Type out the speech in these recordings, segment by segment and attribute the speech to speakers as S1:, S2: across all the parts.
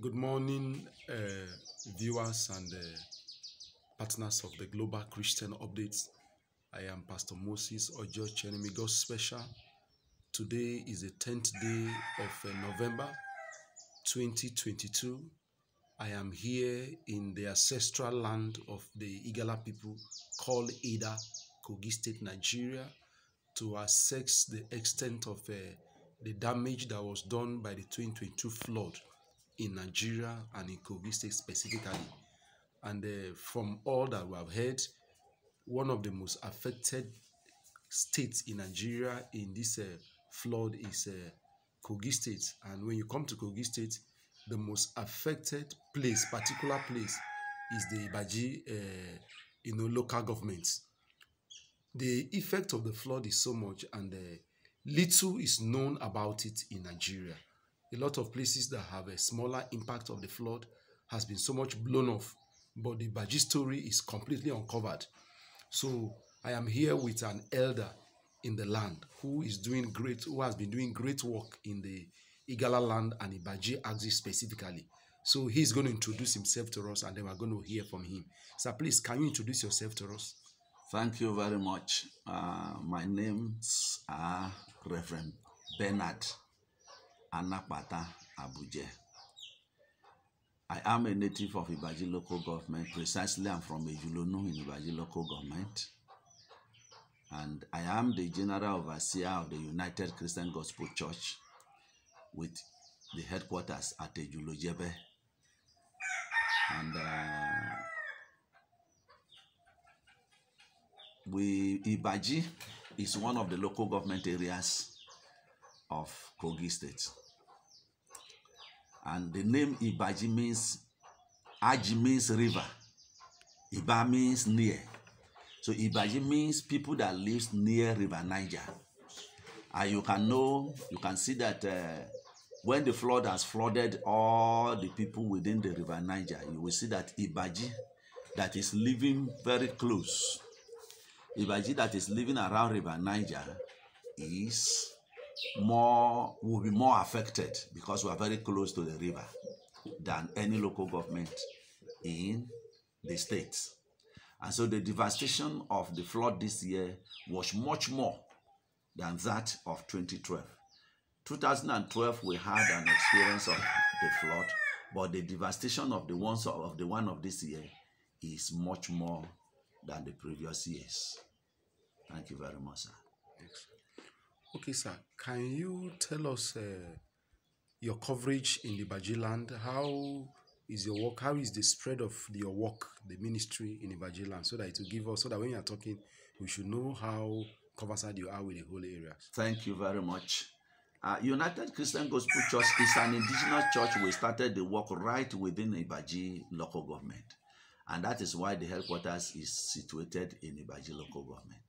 S1: Good morning, viewers and partners of the Global Christian Updates. I am Pastor Moses Ojo Chenemi, God's Special. Today is the 10th day of November 2022. I am here in the ancestral land of the Igala people called Ida, Kogi State, Nigeria, to assess the extent of the damage that was done by the 2022 flood in Nigeria and in Kogi State specifically. And from all that we have heard, one of the most affected states in Nigeria in this flood is Kogi State. And when you come to Kogi State, the most affected place, particular place, is the Ibaji, local government. The effect of the flood is so much, and little is known about it in Nigeria. A lot of places that have a smaller impact of the flood has been so much blown off, but the Ibaji story is completely uncovered. So I am here with an elder in the land who has been doing great work in the Igala land and Ibaji axis specifically. So he's going to introduce himself to us, and then we're going to hear from him. Sir, please, can you introduce yourself to us?
S2: Thank you very much. My names are Reverend Bernard Anapata Abuje. I am a native of Ibaji local government. Precisely, I'm from Ejulonu in Ibaji local government. And I am the general overseer of the United Christian Gospel Church with the headquarters at Ejulojebe. And Ibaji is one of the local government areas of Kogi State. And the name Ibaji means, Aji means river, Iba means near. So Ibaji means people that live near River Niger. And you can see that when the flood has flooded all the people within the River Niger, you will see that Ibaji that is living very close, Ibaji that is living around River Niger will be more affected because we are very close to the river than any local government in the states. And so the devastation of the flood this year was much more than that of 2012. 2012, we had an experience of the flood, but the devastation of the one of this year is much more than the previous years. Thank you very much, sir.
S1: Okay, sir. Can you tell us your coverage in the Ibaji land? How is your work? How is the spread of your work, the ministry in Ibaji land, so that it will give us, so that when you are talking, we should know how covered you are with the whole area?
S2: Thank you very much. United Christian Gospel Church is an indigenous church. We started the work right within Ibaji local government. And that is why the headquarters is situated in Ibaji local government.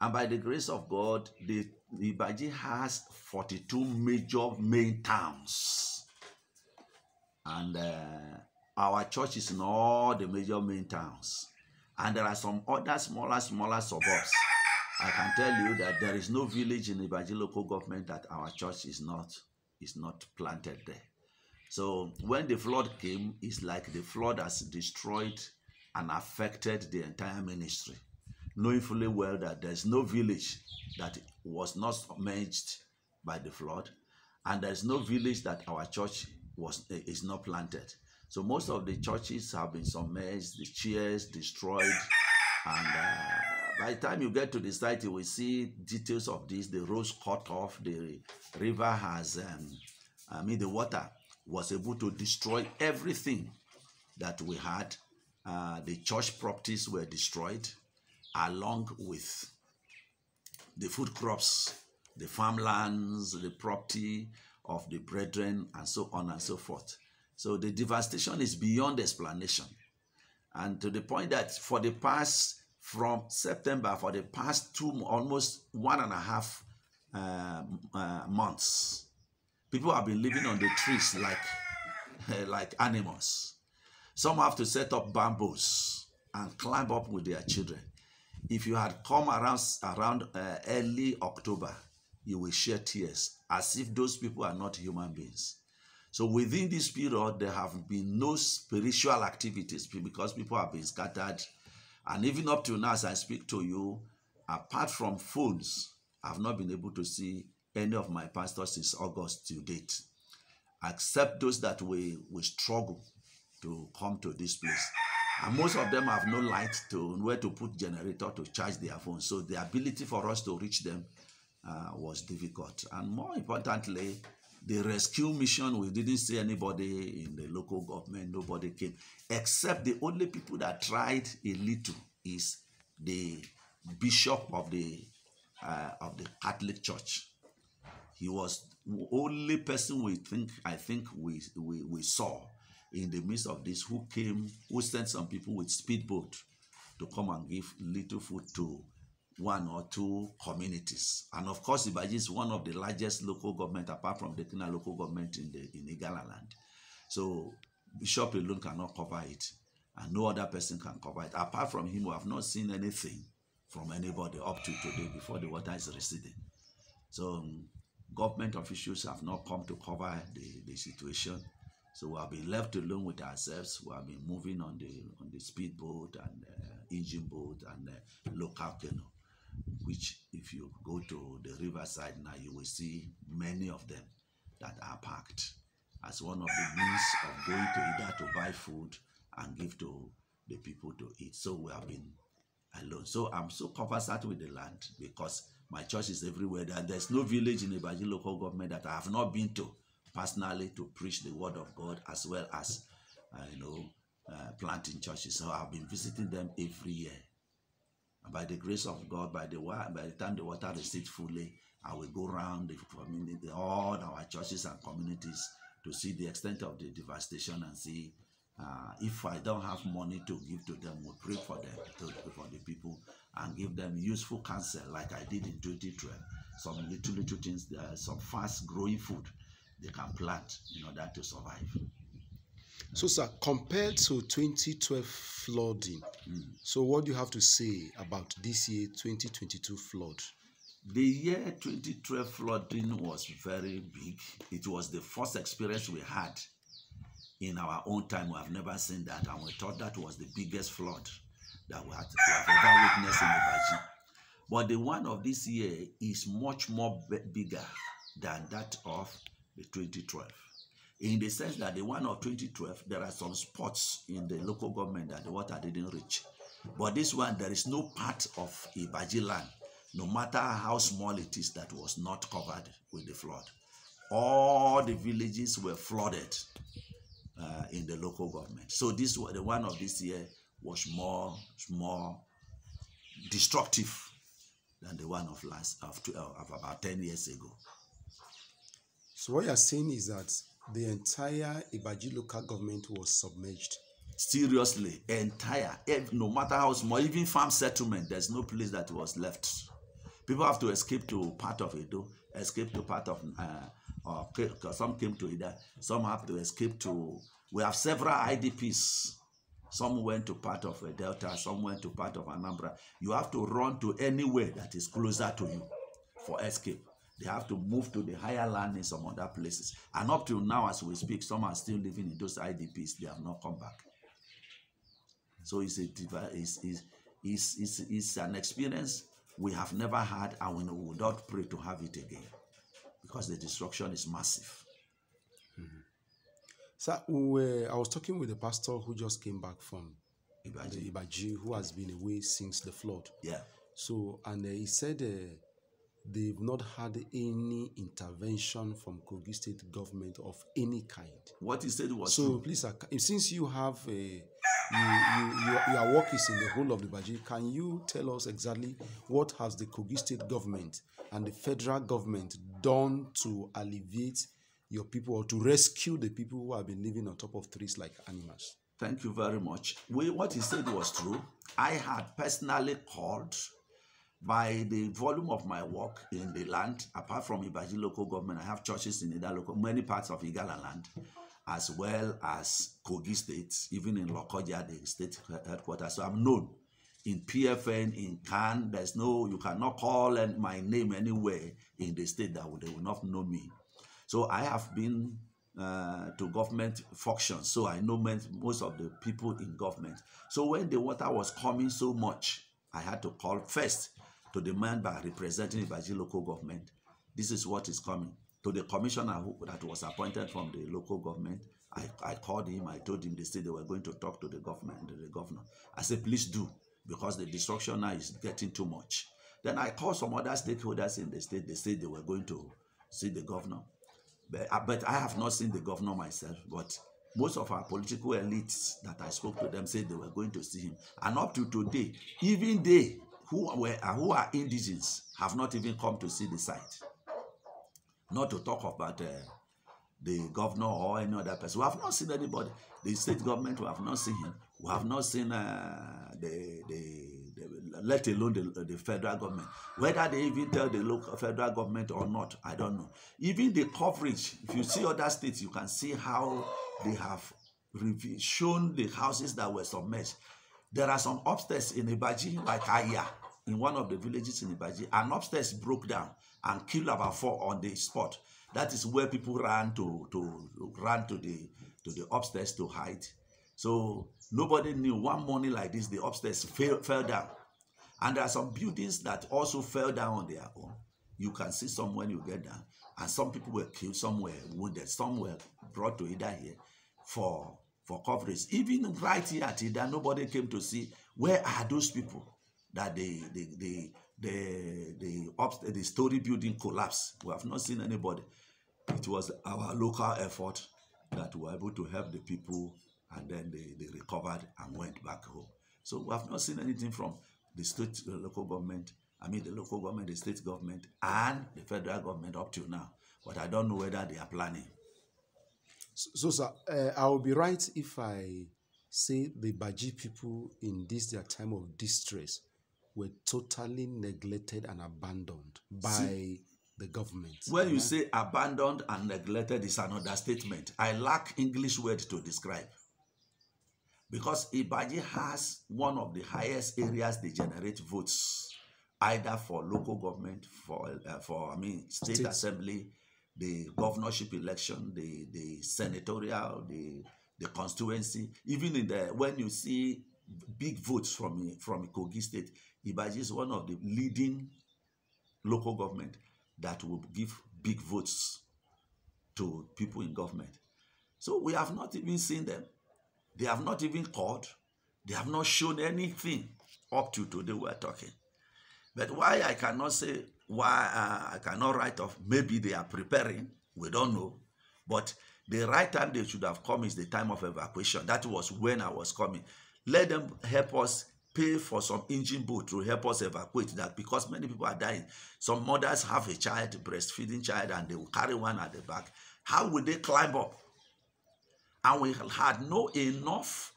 S2: And by the grace of God, the Ibaji has 42 major main towns. And our church is in all the major main towns. And there are some other smaller suburbs. I can tell you that there is no village in Ibaji local government that our church is not planted there. So when the flood came, it's like the flood has destroyed and affected the entire ministry, knowing fully well that there's no village that was not submerged by the flood, and there's no village that our church is not planted. So most of the churches have been submerged, the chairs destroyed, and by the time you get to the site, you will see details of this. The roads cut off, the river has, the water was able to destroy everything that we had. The church properties were destroyed, along with the food crops, the farmlands, the property of the brethren, and so on and so forth. So the devastation is beyond explanation. And to the point that from September, for the past almost 1.5 months, people have been living on the trees like animals. Some have to set up bamboos and climb up with their children. If you had come around early October, you will shed tears as if those people are not human beings. So within this period, there have been no spiritual activities because people have been scattered. And even up till now, as I speak to you, apart from phones, I've not been able to see any of my pastors since August to date, except those that we struggle to come to this place. And most of them have no light to where to put generator to charge their phones. So the ability for us to reach them was difficult. And more importantly, the rescue mission, we didn't see anybody in the local government. Nobody came, except the only people that tried a little is the bishop of the Catholic Church. He was the only person I think we saw in the midst of this who sent some people with speedboat to come and give little food to one or two communities. And of course, Ibaji is one of the largest local government, apart from the Kenya local government in Igala land. So Bishop alone cannot cover it, and no other person can cover it. Apart from him, we have not seen anything from anybody up to today before the water is receding. So government officials have not come to cover the situation. So we have been left alone with ourselves. We have been moving on the speedboat and engine boat and local canoe, which if you go to the riverside now, you will see many of them that are parked as one of the means of going to either to buy food and give to the people to eat. So we have been alone. So I'm so conversant with the land because my church is everywhere. There's no village in Ibaji local government that I have not been to personally to preach the word of God, as well as planting churches. So I've been visiting them every year. And by the grace of God, by the time the water recedes fully, I will go around the community, all our churches and communities, to see the extent of the devastation and see if I don't have money to give to them, we'll pray for them, for the people, and give them useful counsel like I did in 2012. Some little things, some fast growing food they can plant in order to survive.
S1: So, sir, compared to 2012 flooding, so what do you have to say about this year, 2022 flood?
S2: The year 2012 flooding was very big. It was the first experience we had in our own time. We have never seen that, and we thought that was the biggest flood that we have ever witnessed in Ibaji. But the one of this year is much more bigger than that of the 2012. In the sense that the one of 2012, there are some spots in the local government that the water didn't reach. But this one, there is no part of Ibaji land, no matter how small it is, that was not covered with the flood. All the villages were flooded in the local government. So the one of this year was more destructive than the one of about 10 years ago.
S1: So what you're saying is that the entire Ibaji local government was submerged.
S2: Seriously, entire, no matter how small, even farm settlement, there's no place that was left. People have to escape to part of Edo, escape to part of, some came to Ida, some have to escape to, we have several IDPs. Some went to part of Delta, some went to part of Anambra. You have to run to anywhere that is closer to you for escape. They have to move to the higher land in some other places. And up till now, as we speak, some are still living in those IDPs. They have not come back. So it's an experience we have never had, and we would not pray to have it again, because the destruction is massive.
S1: Mm-hmm. So I was talking with the pastor who just came back from Ibaji, who has been away since the flood.
S2: Yeah.
S1: So, and he said they've not had any intervention from Kogi State government of any kind.
S2: What he said was
S1: so.
S2: True.
S1: Please, since you have your work is in the whole of the Ibaji, can you tell us exactly what has the Kogi State government and the federal government done to alleviate your people, or to rescue the people who have been living on top of trees like animals?
S2: Thank you very much. What he said was true. I had personally called, by the volume of my work in the land, apart from Ibaji local government, I have churches in many parts of Igala land, as well as Kogi State, even in Lokoja, the state headquarters. So I'm known in PFN, in CAN. You cannot call my name anywhere in the state that they will not know me. So I have been to government functions, so I know most of the people in government. So when the water was coming so much, I had to call first to the member representing Ibaji local government. This is what is coming. To the commissioner that was appointed from the local government, I called him. I told him they said they were going to talk to the government, the governor. I said, please do, because the destruction now is getting too much. Then I called some other stakeholders in the state. They said they were going to see the governor. But I have not seen the governor myself. But most of our political elites that I spoke to them said they were going to see him. And up to today, even they who are indigenous have not even come to see the site. Not to talk about the governor or any other person. We have not seen anybody. The state government, we have not seen him. We have not seen let alone the federal government. Whether they even tell the local federal government or not, I don't know. Even the coverage, if you see other states, you can see how they have shown the houses that were submerged. There are some upstairs in Ibaji, like Aya, in one of the villages in Ibaji, and upstairs broke down and killed about 4 on the spot. That is where people ran to the upstairs to hide. So nobody knew. One morning like this, the upstairs fell down. And there are some buildings that also fell down on their own. You can see some when you get down. And some people were killed, some were wounded, some were brought to Ida here for coverage. Even right here at Ida, nobody came to see where are those people that the story building collapsed. We have not seen anybody. It was our local effort that we were able to help the people, and then they recovered and went back home. So we have not seen anything from the state, the local government, the local government, the state government, and the federal government up till now. But I don't know whether they are planning.
S1: So sir, I will be right if I say the Baji people in their time of distress were totally neglected and abandoned by the government.
S2: When you say abandoned and neglected, is an understatement. I lack English word to describe. Because Ibaji has one of the highest areas they generate votes, either for local government, for state assembly, the governorship election, the senatorial, the constituency. Even in when you see big votes from Kogi State, Ibaji is one of the leading local government that will give big votes to people in government. So we have not even seen them. They have not even called. They have not shown anything up to today we are talking. But why I cannot say, why I cannot write off, maybe they are preparing, we don't know. But the right time they should have come is the time of evacuation. That was when I was coming. Let them help us pay for some engine boat to help us evacuate that, because many people are dying. Some mothers have a child, breastfeeding child, and they will carry one at the back. How will they climb up? And we had no enough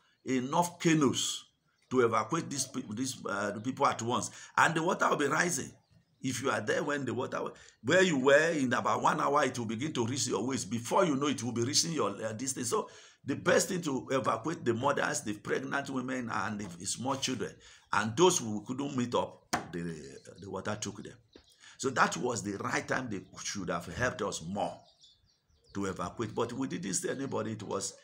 S2: canoes to evacuate the people at once. And the water will be rising. If you are there when the water, where you were, in about 1 hour, it will begin to reach your waist. Before you know, it will be reaching your distance. So the best thing to evacuate the mothers, the pregnant women, and the small children. And those who couldn't meet up, the water took them. So that was the right time. They should have helped us more to evacuate. But we didn't see anybody. It was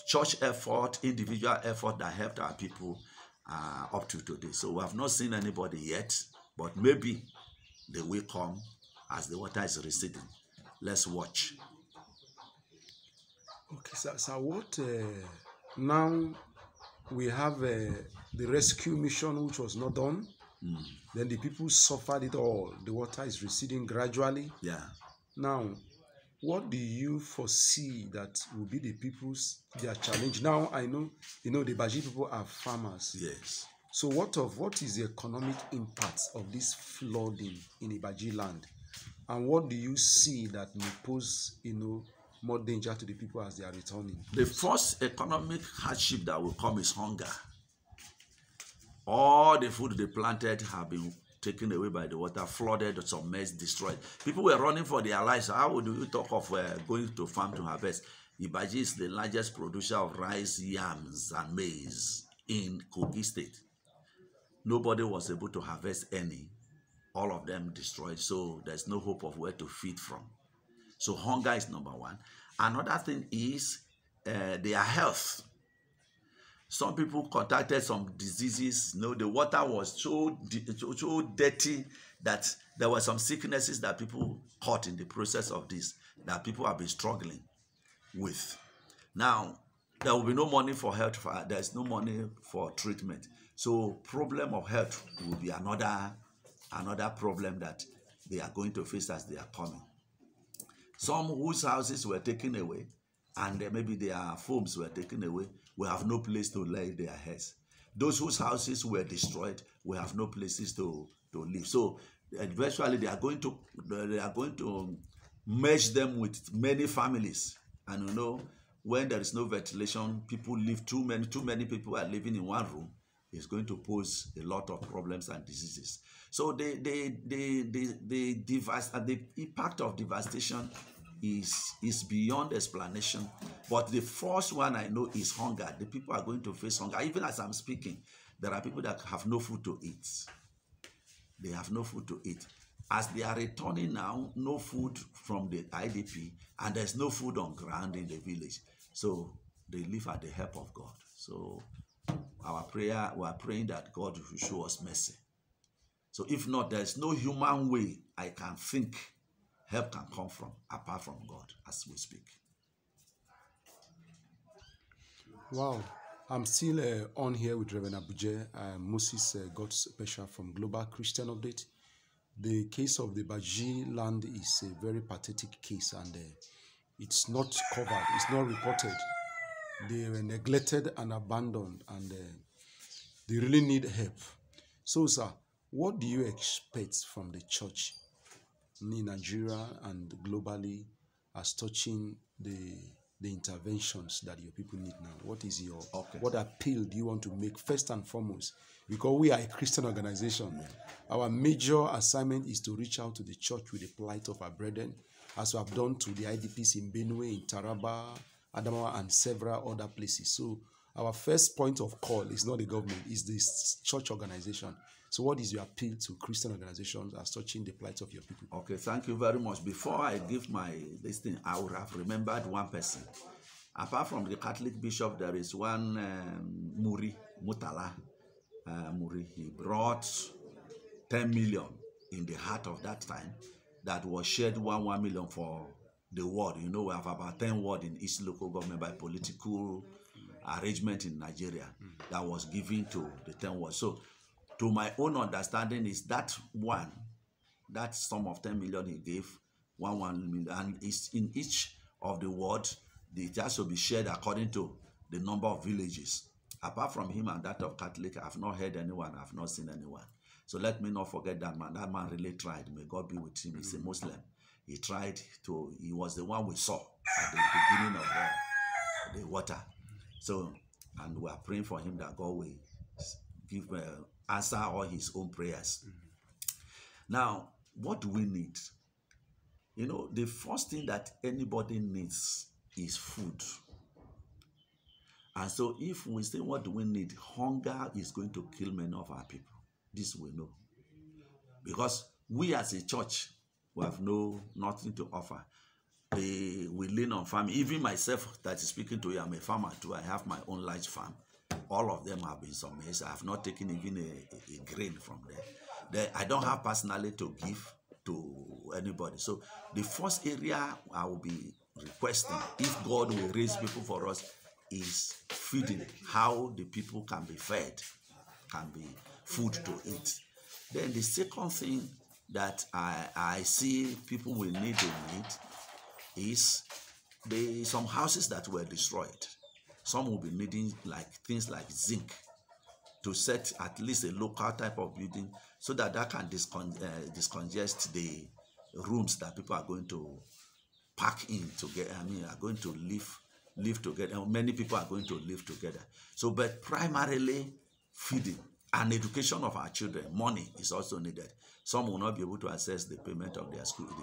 S2: church effort, individual effort that helped our people up to today. So we have not seen anybody yet. But maybe they will come as the water is receding. Let's watch.
S1: Okay, so what now we have the rescue mission, which was not done. Then the people suffered it all. The water is receding gradually.
S2: Yeah.
S1: Now, what do you foresee that will be their challenge? Now I know, the Baji people are farmers.
S2: Yes.
S1: So what is the economic impact of this flooding in Ibaji land? And what do you see that may pose, more danger to the people as they are returning?
S2: The first economic hardship that will come is hunger. All the food they planted have been taken away by the water, flooded, submerged, destroyed. People were running for their lives. How would you talk of going to farm to harvest? Ibaji is the largest producer of rice, yams, and maize in Kogi State. Nobody was able to harvest any. All of them destroyed. So there's no hope of where to feed from. So hunger is number one. Another thing is their health. Some people contacted some diseases. The water was so dirty that there were some sicknesses that people caught in the process of this, that people have been struggling with. Now, there will be no money for health. There's no money for treatment. So problem of health will be another problem that they are going to face as they are coming. Some whose houses were taken away and maybe their homes were taken away will have no place to lay their heads. Those whose houses were destroyed will have no places to live. So eventually they are going to merge them with many families. And when there is no ventilation, people live too many people are living in one room. It's going to pose a lot of problems and diseases. So the impact of devastation is beyond explanation. But the first one I know is hunger. The people are going to face hunger. Even as I'm speaking, there are people that have no food to eat. They have no food to eat. As they are returning now, no food from the IDP, and there's no food on ground in the village. So they live at the help of God. So we are praying that God will show us mercy. So if not, there's no human way I can think help can come from apart from God as we speak.
S1: Wow. I'm still on here with Reverend Abuje. Moses God's special from Global Christian Update. The case of the Baji land is a very pathetic case, and it's not covered, it's not reported. They were neglected and abandoned, and they really need help. So, sir, what do you expect from the church in Nigeria and globally as touching the interventions that your people need now? What is your what appeal do you want to make first and foremost? Because we are a Christian organization. Our major assignment is to reach out to the church with the plight of our brethren, as we have done to the IDPs in Benue, in Taraba, Adamawa, and several other places. So our first point of call is not the government, it's the church organization. So what is your appeal to Christian organizations as touching the plight of your people?
S2: Okay, thank you very much. Before I give my listing, I would have remembered one person. Apart from the Catholic bishop, there is one Mutala Muri. He brought 10 million in the heart of that time that was shared 1 million for the ward. We have about 10 wards in each local government by political arrangement in Nigeria that was given to the 10 wards. So to my own understanding is that sum of 10 million he gave, 1 million, and it's in each of the wards. It has to be shared according to the number of villages. Apart from him and that of Catholic, I have not heard anyone, I have not seen anyone. So let me not forget that man. That man really tried. May God be with him. He's a Muslim. He was the one we saw at the beginning of the water. So, and we are praying for him that God will give answer all his own prayers. Now, what do we need? The first thing that anybody needs is food. And so if we say what do we need, hunger is going to kill many of our people. This we know. Because we as a church, we have nothing to offer. We lean on farming. Even myself that is speaking to you, I'm a farmer too. I have my own large farm. All of them have been some maize. I have not taken even a grain from there. I don't have personally to give to anybody. So the first area I will be requesting, if God will raise people for us, is feeding. How the people can be fed, can be food to eat. Then the second thing that I see people will need to meet is some houses that were destroyed. Some will be needing things like zinc to set at least a local type of building so that can discongest the rooms that people are going to pack in together. Are going to live together. Many people are going to live together. So, but primarily feeding and education of our children. Money is also needed. Some will not be able to access the payment of the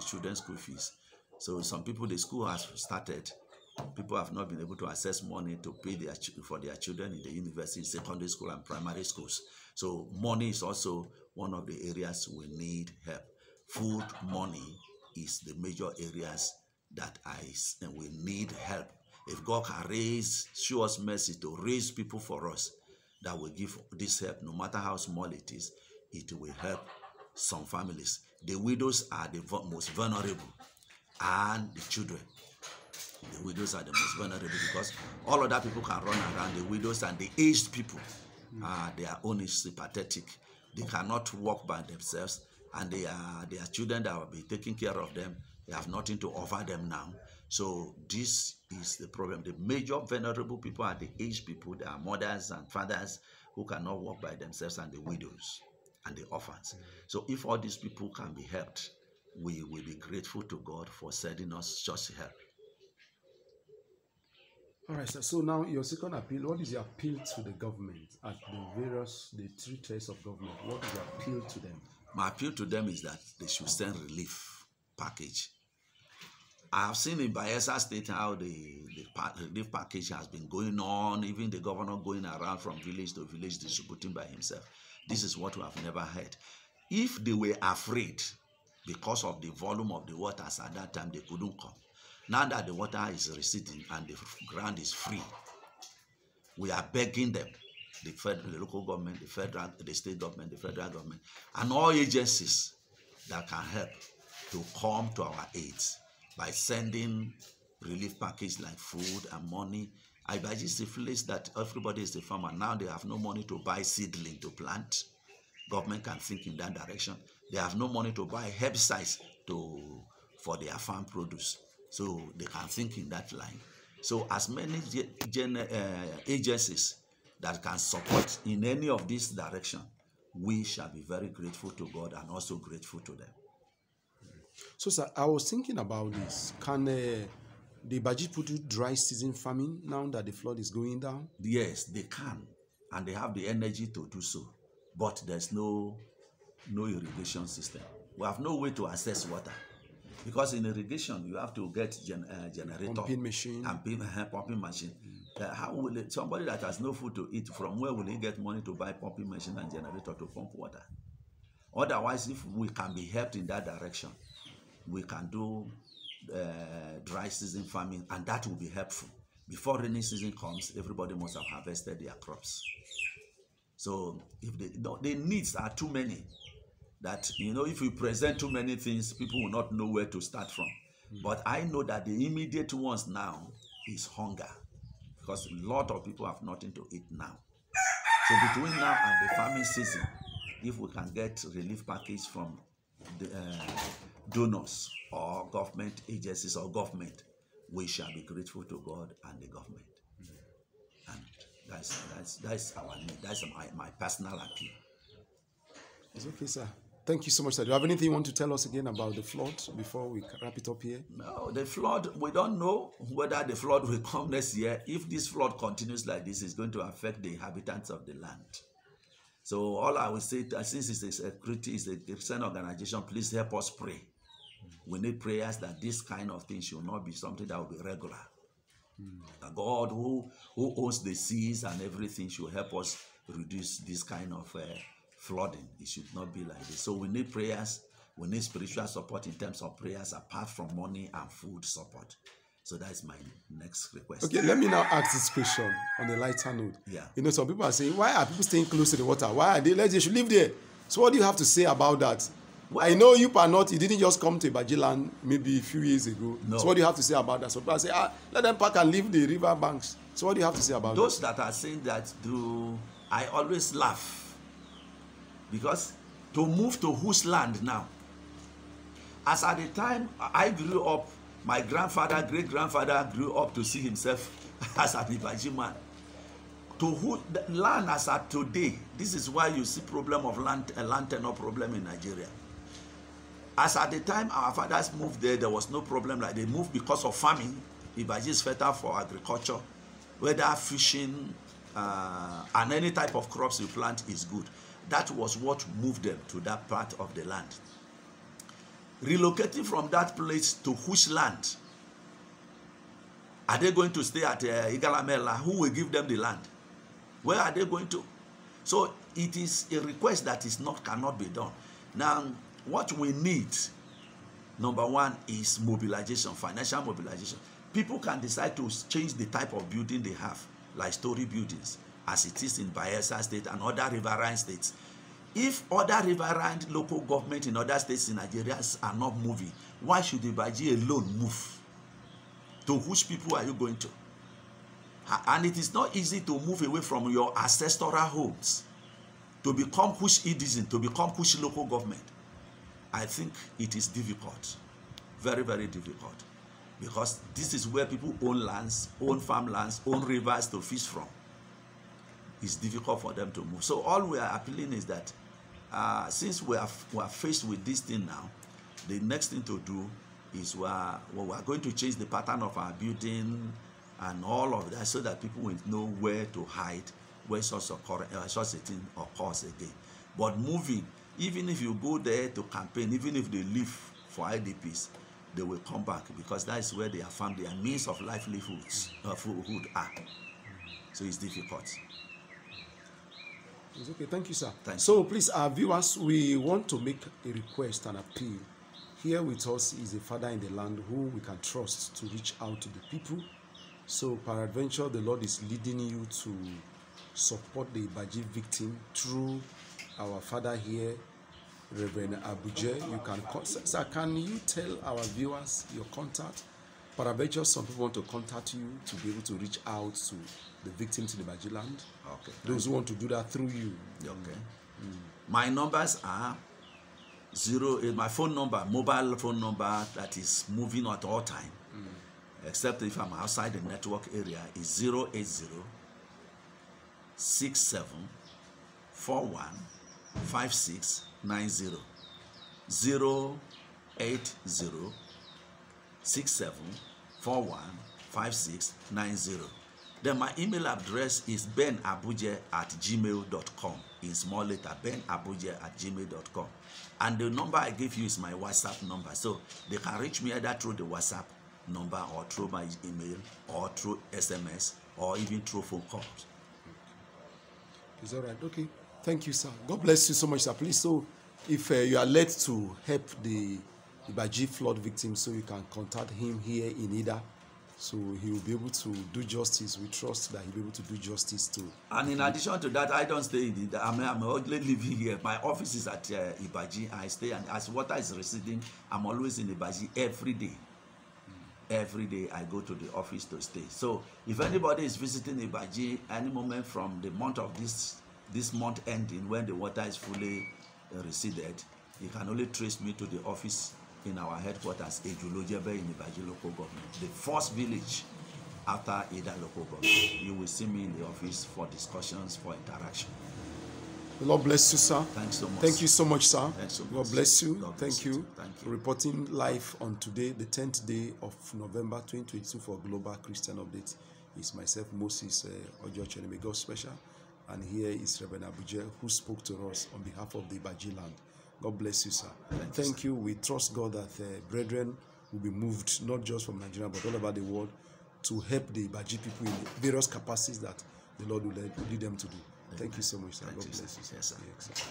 S2: children's school fees. So some people, the school has started. People have not been able to access money to pay for their children in the university, secondary school, and primary schools. So money is also one of the areas we need help. Food, money is the major areas that we need help. If God can show us mercy to raise people for us that will give this help, no matter how small it is, it will help some families. The widows are the most vulnerable, and the children. The widows are the most vulnerable because all other people can run around. The widows and the aged people, their own is pathetic. They cannot walk by themselves, and they are children that will be taking care of them. They have nothing to offer them now. So this is the problem. The major vulnerable people are the aged people. They are mothers and fathers who cannot walk by themselves, and the widows and the orphans. So if all these people can be helped, we will be grateful to God for sending us such help.
S1: All right, sir. So now your second appeal, what is your appeal to the government at the three tiers of government? What is your appeal to them?
S2: My appeal to them is that they should send relief package. I have seen in Bayelsa State how the relief package has been going on, even the governor going around from village to village distributing by himself. This is what we have never heard. If they were afraid because of the volume of the waters at that time, they couldn't come. Now that the water is receding and the ground is free, we are begging them, the local government, the state government, the federal government, and all agencies that can help to come to our aid by sending relief packages like food and money. Ibaji is a place that everybody is a farmer. Now they have no money to buy seedling to plant. Government can think in that direction. They have no money to buy herbicides for their farm produce. So they can think in that line. So as many agencies that can support in any of this direction, we shall be very grateful to God and also grateful to them.
S1: So, sir, I was thinking about this. Can the Ibaji people do dry season farming now that the flood is going down?
S2: Yes, they can, and they have the energy to do so. But there's no irrigation system. We have no way to access water. Because in irrigation, you have to get generator,
S1: pumping machine,
S2: and pumping machine. How will somebody that has no food to eat, from where will he get money to buy pumping machine and generator to pump water? Otherwise, if we can be helped in that direction, we can do dry season farming, and that will be helpful. Before rainy season comes, everybody must have harvested their crops. So if the needs are too many, that, if we present too many things, people will not know where to start from. But I know that the immediate ones now is hunger, because a lot of people have nothing to eat now. So between now and the farming season, if we can get relief package from the donors or government agencies or government, we shall be grateful to God and the government. And that's our need. That's my personal appeal.
S1: It's okay, sir. Thank you so much, sir. Do you have anything you want to tell us again about the flood before we wrap it up here?
S2: No, the flood, we don't know whether the flood will come next year. If this flood continues like this, it's going to affect the inhabitants of the land. So all I will say, since it's a Christian organization, please help us pray. We need prayers that this kind of thing should not be something that will be regular. God, who owns the seas and everything, should help us reduce this kind of flooding. It should not be like this. So we need prayers. We need spiritual support in terms of prayers, apart from money and food support. So that's my next request.
S1: Okay, let me now ask this question on a lighter note.
S2: Yeah.
S1: Some people are saying, why are people staying close to the water? Why are they should live there? So what do you have to say about that? Well, I know you didn't just come to Ibaji land maybe a few years ago. No. So what do you have to say about that? So people say, let them park and leave the river banks. So what do you have to say about
S2: those that are saying that? I always laugh, because to move to whose land now? As at the time I grew up, my grandfather, great-grandfather grew up to see himself as an Ibaji man. To who the land as at today, this is why you see problem of land tenure problem in Nigeria. As at the time our fathers moved there was no problem. Like, they moved because of farming. Ibaji is fertile for agriculture, whether fishing and any type of crops you plant is good. That was what moved them to that part of the land. Relocating from that place to whose land? Are they going to stay at Igalamela? Who will give them the land? Where are they going to? So it is a request that cannot be done. Now, what we need Number one is mobilization, financial mobilization. People can decide to change the type of building they have, like story buildings, as it is in Bayelsa State and other riverine states. If other riverine local government in other states in Nigeria are not moving, why should the Ibaji alone move? To which people are you going to? And it is not easy to move away from your ancestral homes to become Kush citizen, to become Kush local government. I think it is difficult, very, very difficult, because this is where people own lands, own farmlands, own rivers to fish from. It's difficult for them to move. So all we are appealing is that since we are faced with this thing now, the next thing to do is we are going to change the pattern of our building and all of that, so that people will know where to hide when such a thing occurs again. But moving, even if you go there to campaign, even if they leave for IDPs, they will come back, because that is where they have found their means of livelihoods are. So it's difficult.
S1: It's okay. Thank you, sir.
S2: Thank
S1: so please, our viewers, we want to make a request and appeal. Here with us is a father in the land who we can trust to reach out to the people. So peradventure, the Lord is leading you to support the Ibaji victim through our father here, Reverend Abuje. You can sir, can you tell our viewers your contact? Peradventure, some people want to contact you to be able to reach out to the victims in the Ibaji land.
S2: Okay.
S1: Those who want to do that through you.
S2: Okay. My numbers are 08, my phone number, mobile phone number that is moving at all time, except if I'm outside the network area, is 080 67 41 5690. 080 67 41 5690. Then my email address is benabuje@gmail.com. In small letter, benabuje@gmail.com. And the number I give you is my WhatsApp number. So they can reach me either through the WhatsApp number or through my email or through SMS or even through phone calls.
S1: Is that right? Okay. Thank you, sir. God bless you so much, sir. Please, so if you are led to help the Ibaji flood victims, so you can contact him here in Ida. So he will be able to do justice. We trust that he'll be able to do justice too.
S2: And in addition to that, I don't stay in Ida. I'm only living here. My office is at Ibaji. I stay, and as water is receding, I'm always in Ibaji every day. Every day I go to the office to stay. So if anybody is visiting Ibaji any moment from the month of this month ending, when the water is fully receded, you can only trace me to the office in our headquarters, Ejulojebe, in Ibaji local government, the first village after Ida local government. You will see me in the office for discussions, for interaction.
S1: The Lord bless you, sir.
S2: Thanks so much.
S1: Thank you so much, sir.
S2: Thanks so much.
S1: God bless you.
S2: God bless
S1: Thank you.
S2: Thank you.
S1: Reporting live on today, the 10th day of November 2022 for Global Christian Update is myself, Moses Ojochene, may God special. And here is Reverend Abuje, who spoke to us on behalf of the Ibaji land. God bless you, sir. Thank you. We trust God that brethren will be moved, not just from Nigeria, but all over the world, to help the Ibaji people in various capacities that the Lord will lead them to do. Thank you so much, sir. God bless you, sir.
S2: Yes, sir.
S1: Yes, sir.